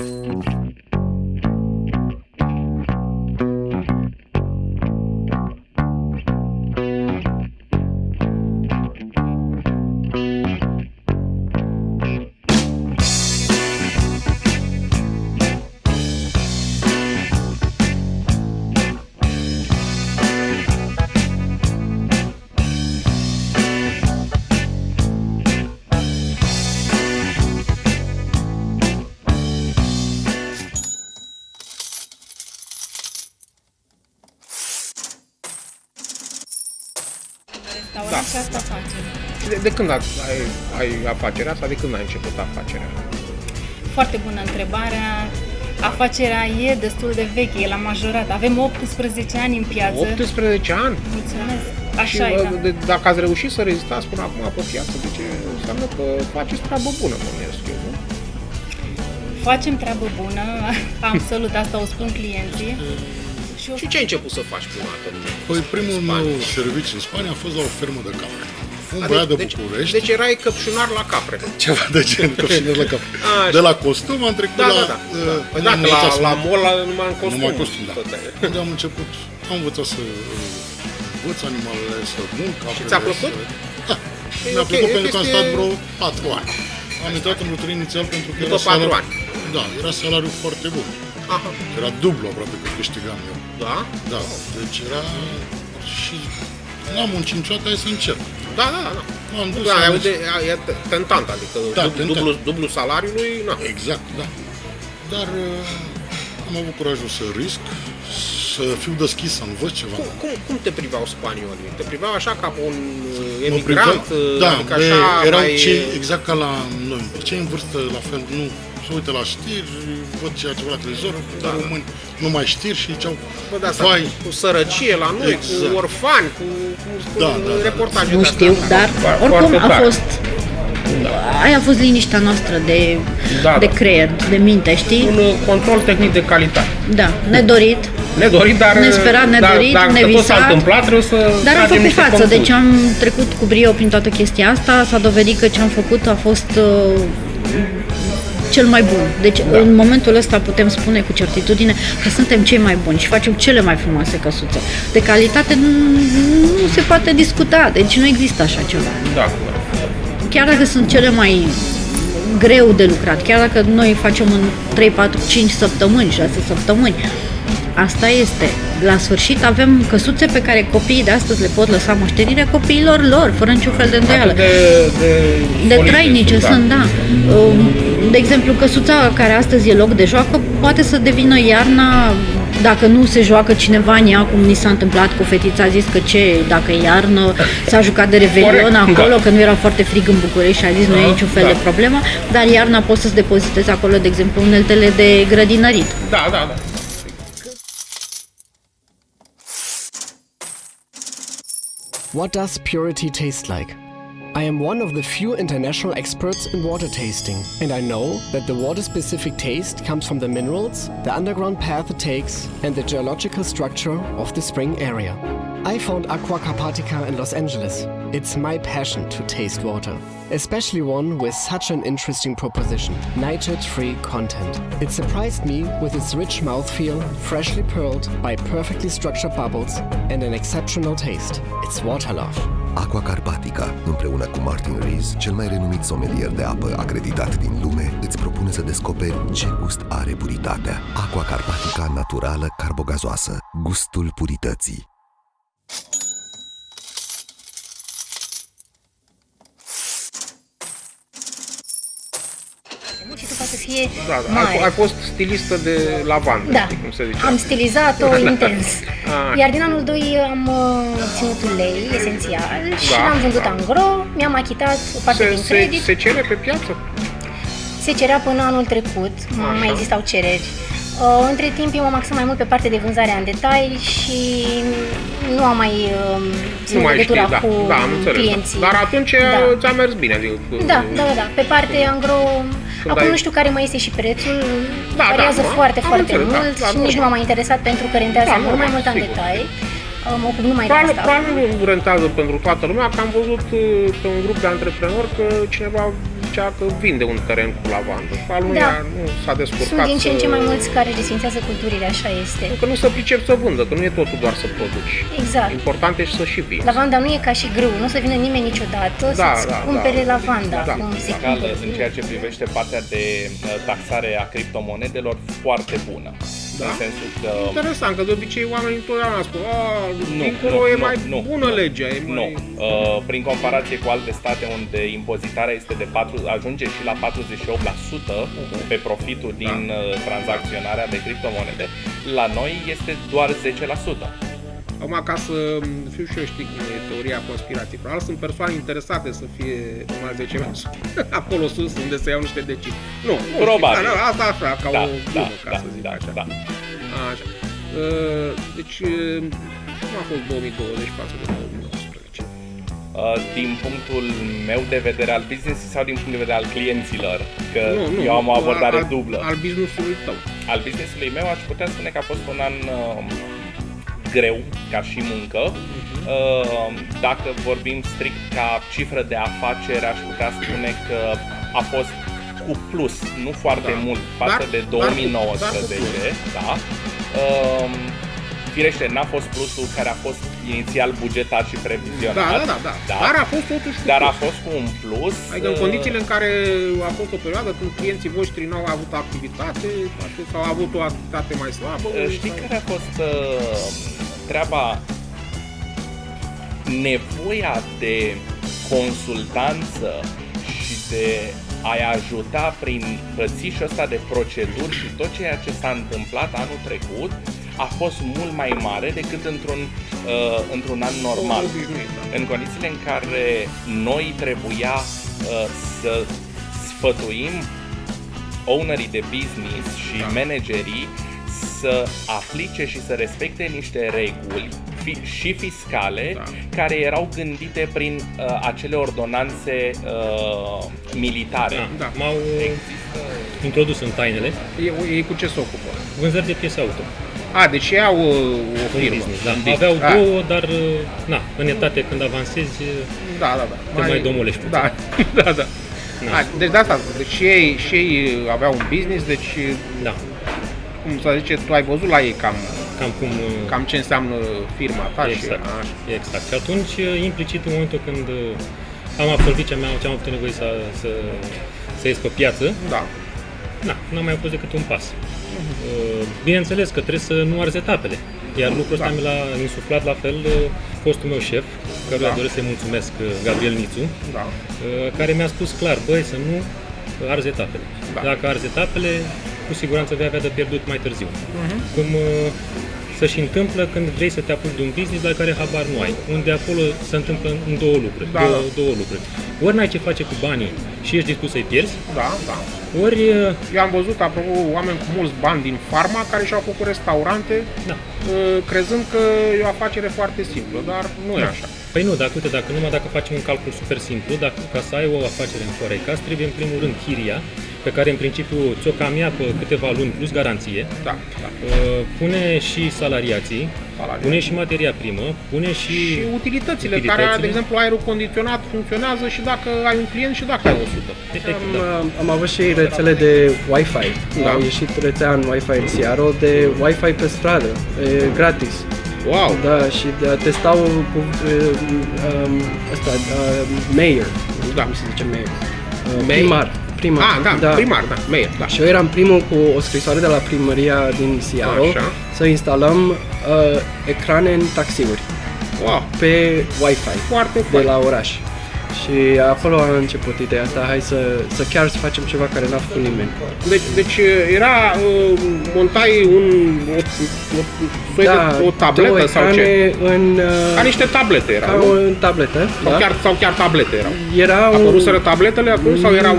Da. Și asta facem. De când ai afacerea asta? De când ai început afacerea? Foarte bună întrebarea. Afacerea e destul de veche, e la majorat. Avem 18 ani în piață. 18 ani? Mulțumesc. Și Așa e, da. Dacă ați reușit să rezistați până acum pe piață, deci înseamnă că faceți treabă bună, bănuiesc eu, nu? Facem treabă bună, absolut, asta o spun clienții. Și ce ai început să faci prima dată? Păi primul meu serviciu în Spania a fost la o fermă de capre. Un băiat de București. Deci erai căpșunar la capre. Ceva de gen, căpșunar la capre. De la costum am trecut la... Păi da, la mall numai în costum. Numai costum, da. Unde am început, am învățat să învăț animalele, să mun caprele. Și ți-a plăcut? Da. Mi-a plăcut pentru că am stat vreo 4 ani. Am intrat în loterie inițial pentru că după 4 ani. Da, era salariul foarte bun. Aha. Era dublu aproape cât câștigam eu. Da? Da, deci era... și n-am muncit niciodată, hai să încerc. Da. M-am dus, e tentant, adică dublu salariului, na. Exact, da. Dar am avut curajul să risc, să fiu deschis, să învăț ceva. Cum te priveau spaniolii? Te priveau așa ca un emigrant? Da, adică așa erau mai... cei, exact ca la noi, cei în vârstă, la fel, nu se uită la știri, văd ceea ce vrea la televizor, dar români nu mai știri și ziceau, vai, cu sărăcie la noi, cu orfani, cu reportaje. Nu știu, dar oricum a fost... Aia a fost liniștea noastră de creier, de minte, știi? Un control tehnic de calitate. Da, nedorit, dar nesperat, nedorit, nevisat. Tot s-a întâmplat, trebuie să dar am făcut față, deci am trecut cu brio prin toată chestia asta, s-a dovedit că ce am făcut a fost cel mai bun. Deci în momentul ăsta putem spune cu certitudine că suntem cei mai buni și facem cele mai frumoase căsuțe. De calitate nu se poate discuta, deci nu există așa ceva. Da. Chiar dacă sunt cele mai greu de lucrat, chiar dacă noi facem în 3, 4, 5 săptămâni, 6 săptămâni, asta este. La sfârșit avem căsuțe pe care copiii de astăzi le pot lăsa moștenire copiilor lor, fără niciun fel de îndoială. De trainice sunt, da. De exemplu, căsuța care astăzi e loc de joacă poate să devină iarna, dacă nu se joacă cineva în ea, cum ni s-a întâmplat cu fetița, a zis că dacă e iarnă, s-a jucat de Revelion acolo, că nu era foarte frig în București și a zis nu e niciun fel de problemă, dar iarna poți să-ți depozitezi acolo, de exemplu, uneltele de grădinărit. Da. What does purity taste like? I am one of the few international experts in water tasting, and I know that the water-specific taste comes from the minerals, the underground path it takes, and the geological structure of the spring area. I found Aqua Carpatica in Los Angeles. It's my passion to taste water, especially one with such an interesting proposition, nitrate-free content. It surprised me with its rich mouthfeel, freshly pearled by perfectly structured bubbles, and an exceptional taste. It's water love. Aqua Carpatica, împreună cu Martin Rees, cel mai renumit somelier de apă acreditat din lume, îți propune să descoperi ce gust are puritatea. Aqua Carpatica naturală, carbogazoasă, gustul purității. Și tu poate să fie mare. Ai fost stilistă de lavandă, da. Știi cum se zice? Am stilizat-o intens. Iar din anul 2 am ținut ulei esențial și l-am vândut angro, mi-am achitat o parte din credit. Se cere pe piață? Se cerea până anul trecut, nu mai existau cereri. Între timp eu m-am axat mai mult pe partea de vânzare în detalii și nu am mai ținut legătura cu clienții. Dar atunci ți-a mers bine. Da. Pe partea angro, acum nu știu care mai este și prețul, variază foarte mult și nici nu m-am mai interesat pentru că rentează mult mai mult în detalii. Mă ocup numai de asta. Probabil nu rentează pentru toată lumea, că am văzut pe un grup de antreprenori că cineva zicea că vinde un teren cu lavandă. Al lui nu s-a descurcat. Sunt din ce în ce mai mulți care desfințează culturile, așa este. Că nu se pricep să vândă, că nu e totul doar să produci. Exact. Important e și să și vinzi. Lavanda nu e ca și grâu, nu o să vină nimeni niciodată să-ți cumpere lavanda. Cum se cumpără. În ceea ce privește partea de taxare a criptomonedelor, foarte bună. Da? În sensul că... Interesant, că de obicei oamenii întotdeauna spun dincolo e mai bună legea. Nu. Prin comparație cu alte state unde impozitarea este de ajunge și la 48% pe profitul din tranzacționarea de criptomonede, la noi este doar 10%. Acum, ca să fiu și eu, știi cum e teoria conspirației, probabil sunt persoane interesate să fie numai 10% acolo sus, unde se iau niște decizii. Nu, probabil. Știi, asta așa, ca o glumă, ca să zic așa. Așa. Deci, cum a fost 2020 față de 2019? Din punctul meu de vedere al business sau din punct de vedere al clienților? Că eu am o abordare dublă. Al business-ului tău. Al business-ului meu aș putea spune că a fost un an greu ca și muncă. Dacă vorbim strict ca cifră de afaceri, aș putea spune că a fost cu plus, nu foarte mult față de 2019, da. Firește, n-a fost plusul care a fost inițial bugetat și previzionat. Da. Dar a fost totuși cu Dar plus. a fost cu un plus. Adică în condițiile în care a fost o perioadă când clienții voștri n-au avut activitate sau au avut o activitate mai slabă. Știi care a fost treaba? Nevoia de consultanță și de a-i ajuta prin hățișul ăsta de proceduri și tot ceea ce s-a întâmplat anul trecut a fost mult mai mare decât într-un an normal. În condițiile în care noi trebuia să sfătuim ownerii de business și managerii să aplice și să respecte niște reguli și fiscale care erau gândite prin acele ordonanțe militare. M-au introdus în tainele. Ei cu ce se ocupă? Vânzări de piese auto. Deci ei au o firmă. Business, aveau două, dar în etate când avansezi te mai domolești puțin. Da. Deci de asta, deci ei aveau un business, deci cum să zice, tu ai văzut la ei cam ce înseamnă firma ta. Exact. Și atunci, implicit, în momentul când am absolvit ce am avut nevoie să ies pe piață, n-am mai pus decât un pas. Bineînțeles că trebuie să nu arzi etapele. Iar lucrul ăsta mi l-a insuflat la fel fostul meu șef, căruia doresc să-i mulțumesc, Gabriel Nițu, care mi-a spus clar, să nu arzi etapele. Dacă arzi etapele, cu siguranță vei avea de pierdut mai târziu. Cum se și întâmplă când vrei să te apuci de un business la care habar nu ai, unde acolo se întâmplă în două lucruri. Ori n-ai ce face cu banii și ești dispus să-i pierzi, ori... Eu am văzut, apropo, oameni cu mulți bani din farma care și-au făcut restaurante, crezând că e o afacere foarte simplă, dar nu e așa. Păi nu, dacă facem un calcul super simplu, ca să ai o afacere în Forecast, trebuie în primul rând chiria, pe care în principiu ți-o cam ia pe câteva luni plus garanție, pune și salariații, pune și materia primă, pune și utilitățile, care, de exemplu, aerul condiționat funcționează și dacă ai un client și dacă ai 100. Am avut și rețele de Wi-Fi. Au ieșit rețea în Wi-Fi în Seattle de Wi-Fi pe stradă, gratis. Wow! Da, și testau cu mayor. Cum se zice mayor? Primar. Mayor. Și eu eram primul cu o scrisoare de la primăria din Seattle să instalăm ecrane în taxiuri pe Wi-Fi de la oraș. Și acolo a început ideea asta, hai să chiar să facem ceva care n-a făcut nimeni. Deci era, montai o tabletă sau ce? Ca niște tablete erau, nu? Ca o tabletă, sau chiar tablete erau? Apăruseră tabletele atunci sau erau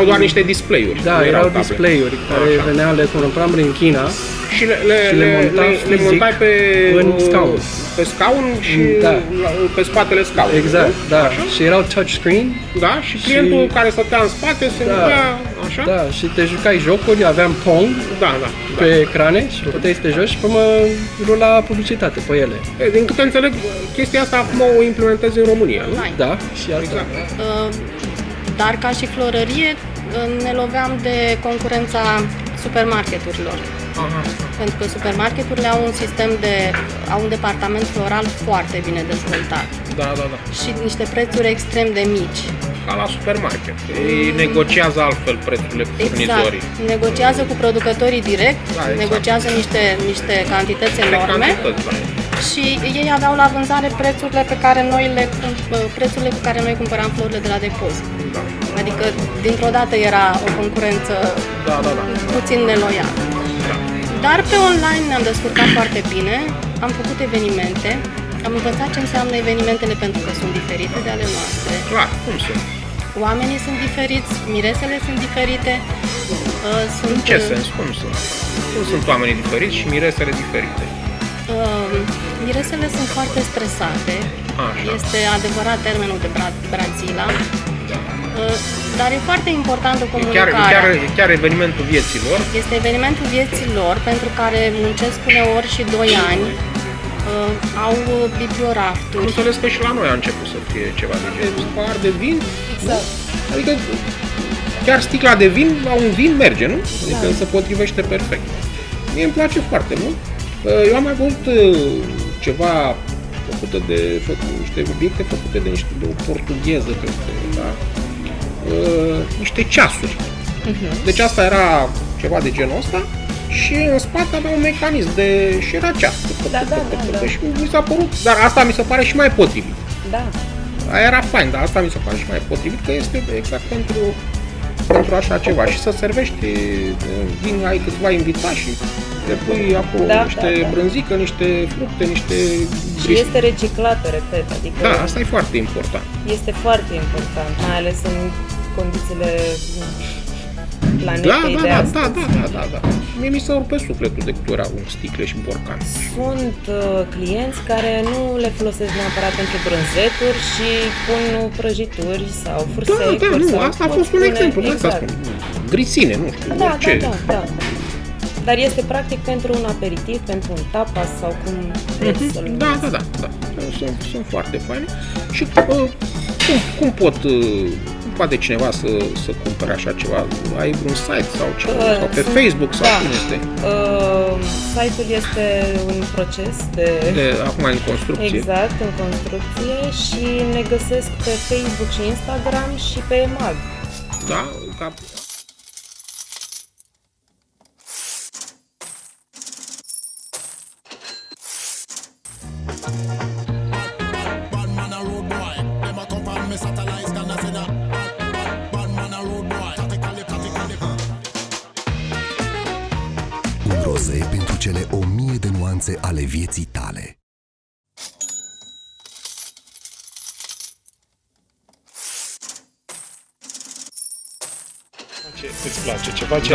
doar niște display-uri? Da, erau display-uri care veneau, le cumpăram prin China și le montai în scaun. Pe scaun și pe spatele scaunului. Exact, și erau touchscreen. Da, și clientul care stătea în spate se jucea așa? Da, și te jucai jocuri, aveam Pong pe ecrane și puteai să te joci și până rula publicitate pe ele. Din câte înțeleg, chestia asta acum o implementezi în România, nu? Da, și asta. Dar ca și florărie ne loveam de concurența supermarketurilor. Pentru că supermarketurile au un departament floral foarte bine dezvoltat. Da. Și niște prețuri extrem de mici. Ca la supermarket. Ei negociază altfel prețurile cu furnizorii. Exact. Negociază cu producătorii direct, negociază niște cantități enorme. Și ei aveau la vânzare prețurile cu care noi cumpăram florile de la depozit. Da. Adică dintr-o dată era o concurență puțin neloială. Da. Dar pe online ne-am descurcat foarte bine, am făcut evenimente, am învățat ce înseamnă evenimentele pentru că sunt diferite de ale noastre. Clar, cum sunt? Oamenii sunt diferiți, miresele sunt diferite. În ce sens? Cum sunt? Cum sunt oamenii diferiți și miresele diferite? Miresele sunt foarte stresate. Așa. Este adevărat termenul de Brazila. Dar e foarte importantă comunicarea. E chiar evenimentul vieții lor. Este evenimentul vieții lor pentru care muncesc uneori și 2 ani. Au bibliorafturi. Am înțeles că și la noi a început să fie ceva de genul. Pahar de vin? Exact. Adică chiar sticla de vin la un vin merge, nu? Adică se potrivește perfect. Mie îmi place foarte mult. Eu am mai văzut ceva niște obiecte făcute de o portugheză, cred că, da? Niște ceasuri. Deci asta era ceva de genul ăsta și în spate avea un mecanism și era ceas. Da. Și mi s-a părut, dar asta mi se pare și mai potrivit. Da. Aia era fain, dar asta mi se pare și mai potrivit, că este exact pentru așa ceva. Și să servești, vin, ai câțiva invitați și te pui acolo niște brânzică, niște fructe, niște... Și este reciclată, repet, adică... Da, asta e foarte important. Este foarte important, mai ales în condițiile planetei de astăzi. Da. Mie mi s-a rupt pe sufletul de câte ori au sticle și borcan. Sunt clienți care nu le folosesc neapărat pentru brânzeturi și pun prăjituri sau fursecuri. Da, asta a fost un exemplu, exact. Grisine, nu știu, orice. Da. Dar este practic pentru un aperitiv, pentru un tapas sau cum vreți să-l numiți. Da. Sunt foarte faine. Și cum poate cineva să cumpere așa ceva? Ai un site sau ceva? Sau pe Facebook sau cum este? Site-ul este un proces acum în construcție. Exact, în construcție și ne găsesc pe Facebook și Instagram și pe EMAG. Da? Un roze pentru cele 1000 de nuanțe ale vieții tale. Ce îți place, ceva ce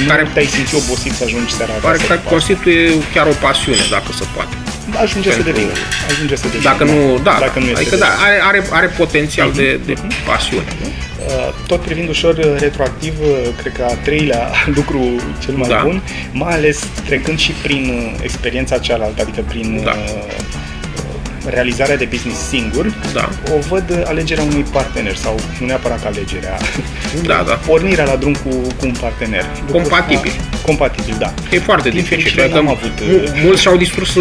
nu te-ai simți obosit să ajungi seara acasă. Pare că constituie chiar o pasiune, dacă se poate. Ajunge să devină. Dacă nu, dacă nu este. Adică are potențial de pasiune. Tot privind ușor retroactiv, cred că a 3-lea lucru cel mai bun, mai ales trecând și prin experiența cealaltă, adică prin realizarea de business singur, o văd alegerea unui partener sau nu neapărat alegerea, pornirea la drum cu un partener. Compatibil, da. E foarte dificil. Mulți și-au distrus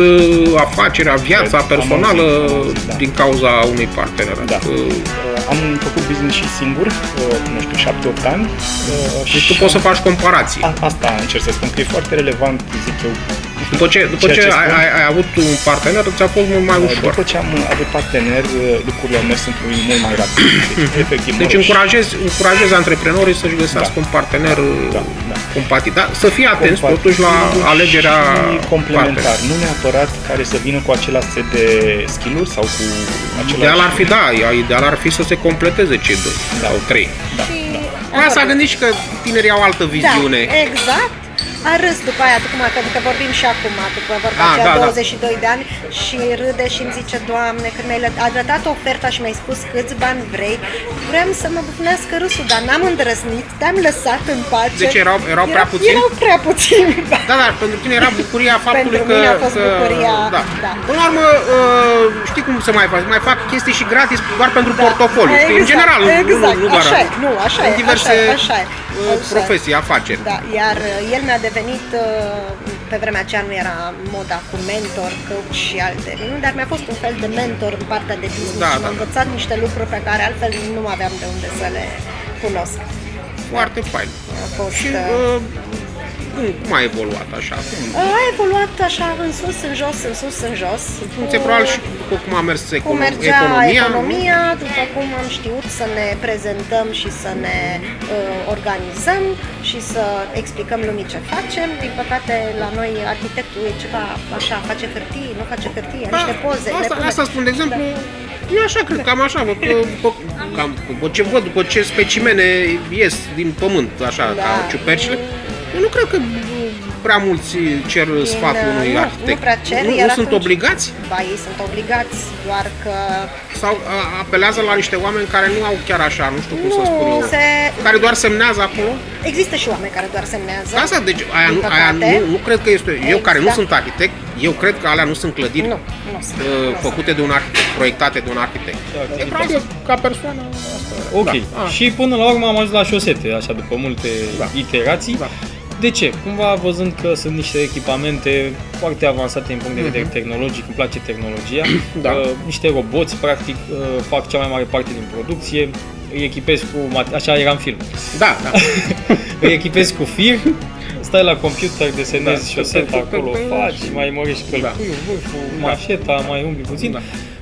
afacerea, viața personală din cauza unui partener. Da. Am făcut business și singur, nu știu, 7-8 ani. Deci tu poți să faci comparații. Asta încerc să spun, că e foarte relevant, zic eu. După ce ai avut un partener, ți-a fost mult mai ușor. După ce am avut partener, lucrurile au mers într-un mult mai rapid. Efectiv. Deci încurajez antreprenorii să-și găsească un partener compatibil. Dar să fie atenți totuși la alegerea complementar, nu neapărat care să vină cu același set de skill-uri sau cu același... Ideal ar fi să se completeze cei 2 sau 3. Asta s-a gândit și că tinerii au altă viziune. Exact. A râs după aia, că vorbim și acum, după vorba aceea 22 de ani și râde și îmi zice, Doamne, când mi-ai arătat oferta și mi-ai spus câți bani vrei, vreau să mă bufnească râsul, dar n-am îndrăznit, te-am lăsat în pace. Deci erau prea puțini? Erau prea puțini. Da, dar pentru tine era bucuria faptului că... Pentru mine a fost bucuria, da. Până la urmă, știi cum se mai fac? Mai fac chestii și gratis doar pentru portofoliu. Exact, în general, exact, nu doar așa în diverse profesii, afaceri. Da, iar el mi-a devenit, pe vremea aceea nu era moda cu mentor, coach și alte minuni, dar mi-a fost un fel de mentor în partea de business și m-a învățat niște lucruri pe care altfel nu aveam de unde să le cunosc. Foarte fain. A fost... Și cum a evoluat așa? A evoluat așa în sus, în jos, în sus, în jos. În funcție probabil și după cum a mers economia, după cum am știut să ne prezentăm și să ne organizăm și să explicăm lumii ce facem. Din păcate, la noi arhitectul e ceva așa, face hârtii, nu face hârtie, niște poze. Asta spun, de exemplu, eu așa cred, cam așa, după ce văd, după ce specimene ies din pământ, așa, ca ciupercile, eu nu cred că prea mulți cer sfatul unui arhitect. Nu prea cer, nu sunt obligați? Ba, ei sunt obligați, doar că... Sau apelează la niște oameni care nu au chiar așa, nu știu cum să spun eu, care doar semnează acolo? Există și oameni care doar semnează. Asta, deci aia nu cred că este... Eu care nu sunt arhitect, eu cred că alea nu sunt clădiri făcute de un arhitect, proiectate de un arhitect. E probabil ca persoană asta. Ok. Și până la urmă am ajuns la șosete, așa, după multe iterații. De ce? Cumva văzând că sunt niște echipamente foarte avansate din punct de vedere tehnologic, îmi place tehnologia, niște roboți, practic, fac cea mai mare parte din producție, îi echipez cu, așa era în film. Îi echipez cu fir, stai la computer, desenezi șoseta acolo, faci, mai mărești călcuiul, vârful, mașeta, mai umbli puțin.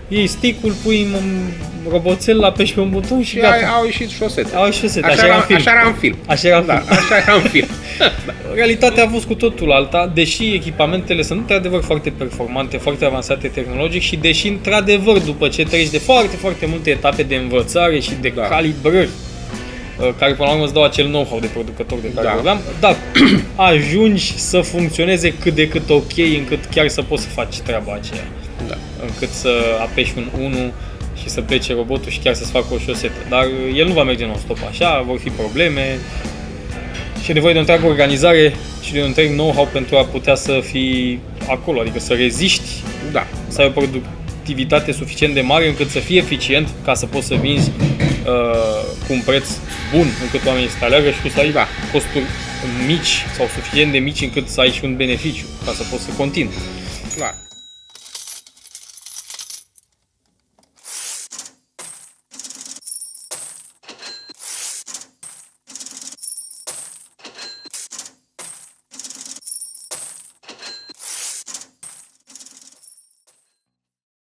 Iei stick-ul, pui în roboțel, apeși pe un buton și gata. Au ieșit șosete. Au ieșit șosete, așa era în film. Așa era în film. Așa era în film. Da. Realitatea a fost cu totul alta, deși echipamentele sunt într-adevăr foarte performante, foarte avansate tehnologic și deși într-adevăr după ce treci de foarte, foarte multe etape de învățare și de calibrări, care până la urmă îți dau acel know-how de producător de care vorbeam, dar ajungi să funcționeze cât de cât ok, încât chiar să poți să faci treaba aceea. Încât să apeși un 1 și să plece robotul și chiar să-ți facă o șosetă. Dar el nu va merge non-stop așa, vor fi probleme și e nevoie de o întreagă organizare și de un întreg know-how pentru a putea să fii acolo, adică să reziști, să ai o productivitate suficient de mare încât să fii eficient ca să poți să vinzi cu un preț bun încât oamenii să te aleagă și tu să ai costuri mici sau suficient de mici încât să ai și un beneficiu ca să poți să continui. Clar.